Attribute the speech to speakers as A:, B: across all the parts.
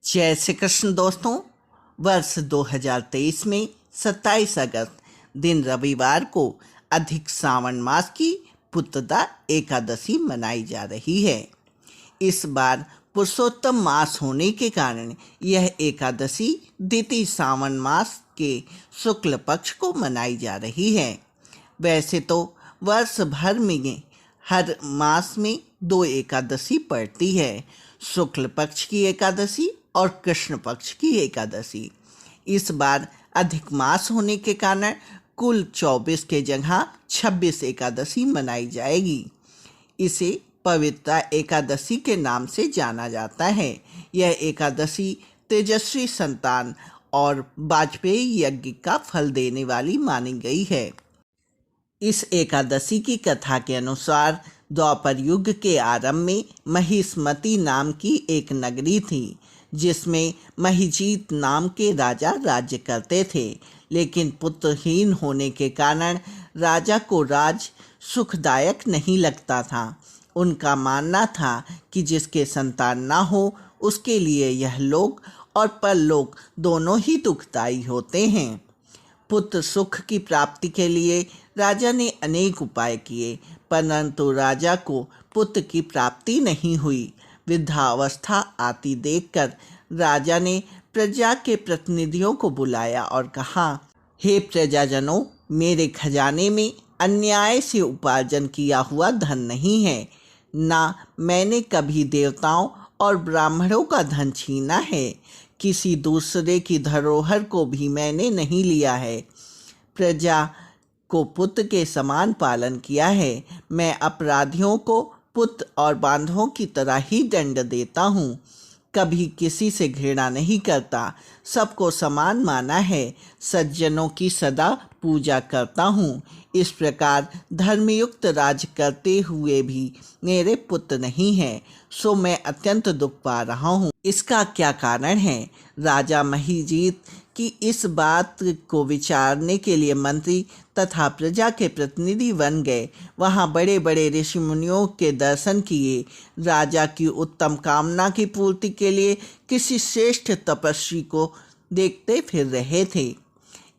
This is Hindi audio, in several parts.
A: जय श्री कृष्ण दोस्तों। वर्ष 2023 में 27 अगस्त दिन रविवार को अधिक सावन मास की पुत्रदा एकादशी मनाई जा रही है। इस बार पुरुषोत्तम मास होने के कारण यह एकादशी द्वितीय सावन मास के शुक्ल पक्ष को मनाई जा रही है। वैसे तो वर्ष भर में हर मास में 2 एकादशी पड़ती है, शुक्ल पक्ष की एकादशी और कृष्ण पक्ष की एकादशी। इस बार अधिक मास होने के कारण कुल 24 के जगह 26 एकादशी मनाई जाएगी। इसे पवित्र एकादशी के नाम से जाना जाता है। यह एकादशी तेजस्वी संतान और वाजपेयी यज्ञ का फल देने वाली मानी गई है। इस एकादशी की कथा के अनुसार द्वापर युग के आरंभ में महिष्मती नाम की एक नगरी थी, जिसमें महिजीत नाम के राजा राज्य करते थे। लेकिन पुत्रहीन होने के कारण राजा को राज सुखदायक नहीं लगता था। उनका मानना था कि जिसके संतान ना हो उसके लिए यह लोक और परलोक दोनों ही दुखदायी होते हैं। पुत्र सुख की प्राप्ति के लिए राजा ने अनेक उपाय किए, परंतु राजा को पुत्र की प्राप्ति नहीं हुई। वृद्धावस्था आती देखकर राजा ने प्रजा के प्रतिनिधियों को बुलाया और कहा, हे प्रजाजनों, मेरे खजाने में अन्याय से उपार्जन किया हुआ धन नहीं है, ना मैंने कभी देवताओं और ब्राह्मणों का धन छीना है। किसी दूसरे की धरोहर को भी मैंने नहीं लिया है। प्रजा को पुत्र के समान पालन किया है। मैं अपराधियों को पुत्र और बांधवों की तरह ही दंड देता हूँ। कभी किसी से घृणा नहीं करता, सबको समान माना है। सज्जनों की सदा पूजा करता हूँ। इस प्रकार धर्मयुक्त राज करते हुए भी मेरे पुत्र नहीं है, सो मैं अत्यंत दुख पा रहा हूँ। इसका क्या कारण है? राजा महिजीत की इस बात को विचारने के लिए मंत्री तथा प्रजा के प्रतिनिधि बन गए। वहाँ बड़े बड़े ऋषि मुनियों के दर्शन किए। राजा की उत्तम कामना की पूर्ति के लिए किसी श्रेष्ठ तपस्वी को देखते फिर रहे थे।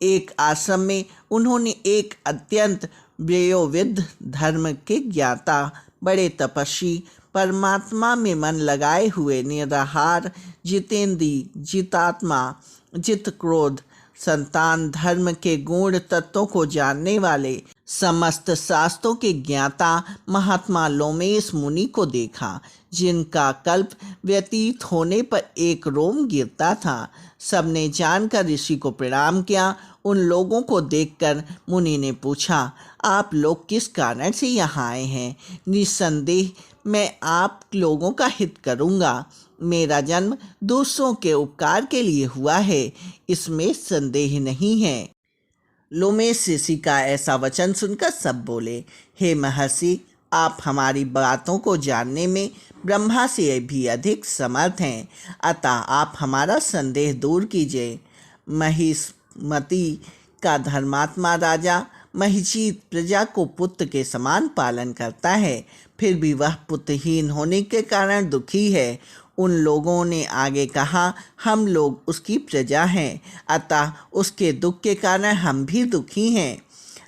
A: एक आश्रम में उन्होंने एक अत्यंत वयोवृद्ध धर्म के ज्ञाता, बड़े तपस्वी, परमात्मा में मन लगाए हुए, निराहार, जितेंद्रिय, जितात्मा, जित क्रोध, संतान, धर्म के गुण तत्वों को जानने वाले, समस्त शास्त्रों के ज्ञाता महात्मा लोमेश मुनि को देखा, जिनका कल्प व्यतीत होने पर एक रोम गिरता था। सबने जानकर ऋषि को प्रणाम किया। उन लोगों को देखकर मुनि ने पूछा, आप लोग किस कारण से यहाँ आए हैं? निस्संदेह मैं आप लोगों का हित करूँगा। मेरा जन्म दूसरों के उपकार के लिए हुआ है, इसमें संदेह नहीं है। लोमेश ऋषि का ऐसा वचन सुनकर सब बोले, हे महर्षि, आप हमारी बातों को जानने में ब्रह्मा से भी अधिक समर्थ हैं, अतः आप हमारा संदेह दूर कीजिए। महिष्मती का धर्मात्मा राजा महिजीत प्रजा को पुत्र के समान पालन करता है, फिर भी वह पुत्रहीन होने के कारण दुखी है। उन लोगों ने आगे कहा, हम लोग उसकी प्रजा हैं, अतः उसके दुख के कारण हम भी दुखी हैं।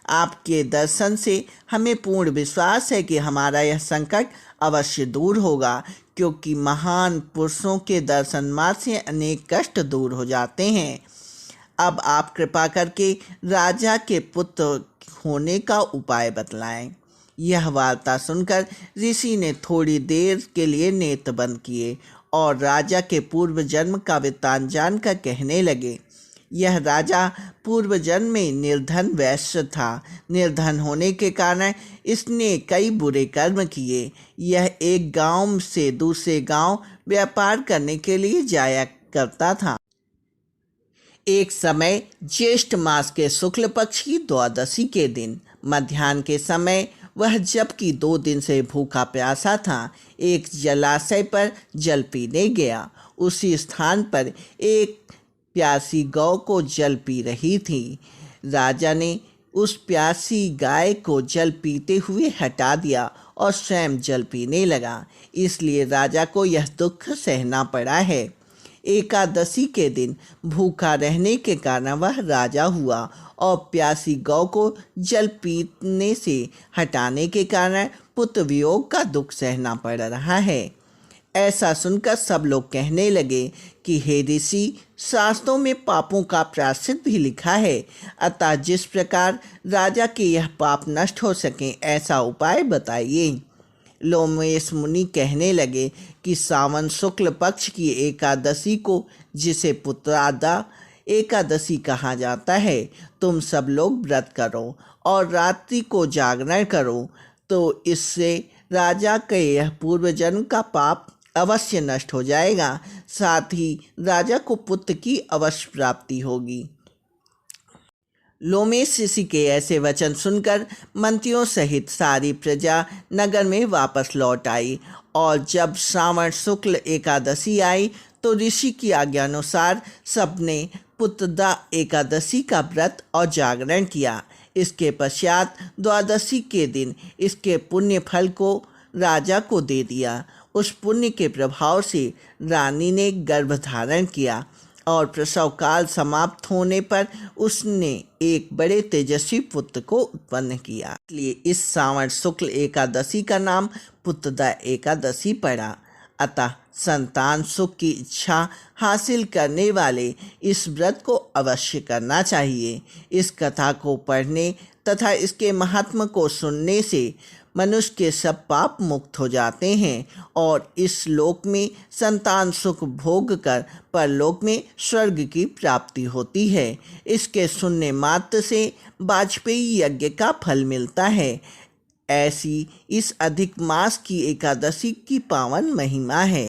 A: आपके दर्शन से हमें पूर्ण विश्वास है कि हमारा यह संकट अवश्य दूर होगा, क्योंकि महान पुरुषों के दर्शन मात्र से अनेक कष्ट दूर हो जाते हैं। अब आप कृपा करके राजा के पुत्र होने का उपाय बतलाएं। यह वार्ता सुनकर ऋषि ने थोड़ी देर के लिए नेत्र बंद किए और राजा के पूर्व जन्म का वृत्तांत जानकर कहने लगे, यह राजा पूर्व जन्म में निर्धन वैश्य था। निर्धन होने के कारण इसने कई बुरे कर्म किए। यह एक गांव से दूसरे गांव व्यापार करने के लिए जाया करता था। एक समय ज्येष्ठ मास के शुक्ल पक्ष की द्वादशी के दिन मध्याह्न के समय वह जबकि 2 दिन से भूखा प्यासा था, एक जलाशय पर जल पीने गया। उसी स्थान पर एक प्यासी गौ को जल पी रही थी। राजा ने उस प्यासी गाय को जल पीते हुए हटा दिया और स्वयं जल पीने लगा। इसलिए राजा को यह दुख सहना पड़ा है। एकादशी के दिन भूखा रहने के कारण वह राजा हुआ और प्यासी गौ को जल पीने से हटाने के कारण पुत्र वियोग का दुख सहना पड़ रहा है। ऐसा सुनकर सब लोग कहने लगे कि हे ऋषि, शास्त्रों में पापों का प्रायश्चित भी लिखा है, अतः जिस प्रकार राजा के यह पाप नष्ट हो सके ऐसा उपाय बताइए। लोमेश मुनि कहने लगे कि सावन शुक्ल पक्ष की एकादशी को, जिसे पुत्रादा एकादशी कहा जाता है, तुम सब लोग व्रत करो और रात्रि को जागरण करो, तो इससे राजा के यह पूर्व जन्म का पाप अवश्य नष्ट हो जाएगा, साथ ही राजा को पुत्र की अवश्य प्राप्ति होगी। लोमेश ऋषि के ऐसे वचन सुनकर मंत्रियों सहित सारी प्रजा नगर में वापस लौट आई और जब श्रावण शुक्ल एकादशी आई तो ऋषि की आज्ञानुसार सबने पुत्रदा एकादशी का व्रत और जागरण किया। इसके पश्चात द्वादशी के दिन इसके पुण्य फल को राजा को दे दिया। उस पुण्य के प्रभाव से रानी ने गर्भ धारण किया और प्रसव काल समाप्त होने पर उसने एक बड़े तेजस्वी पुत्र को उत्पन्न किया। इसलिए इस श्रावण शुक्ल एकादशी का नाम पुत्रदा एकादशी पड़ा। अतः संतान सुख की इच्छा हासिल करने वाले इस व्रत को अवश्य करना चाहिए। इस कथा को पढ़ने तथा इसके महात्म को सुनने से मनुष्य के सब पाप मुक्त हो जाते हैं और इस लोक में संतान सुख भोग कर परलोक में स्वर्ग की प्राप्ति होती है। इसके सुनने मात्र से वाजपेयी यज्ञ का फल मिलता है। ऐसी इस अधिक मास की एकादशी की पावन महिमा है।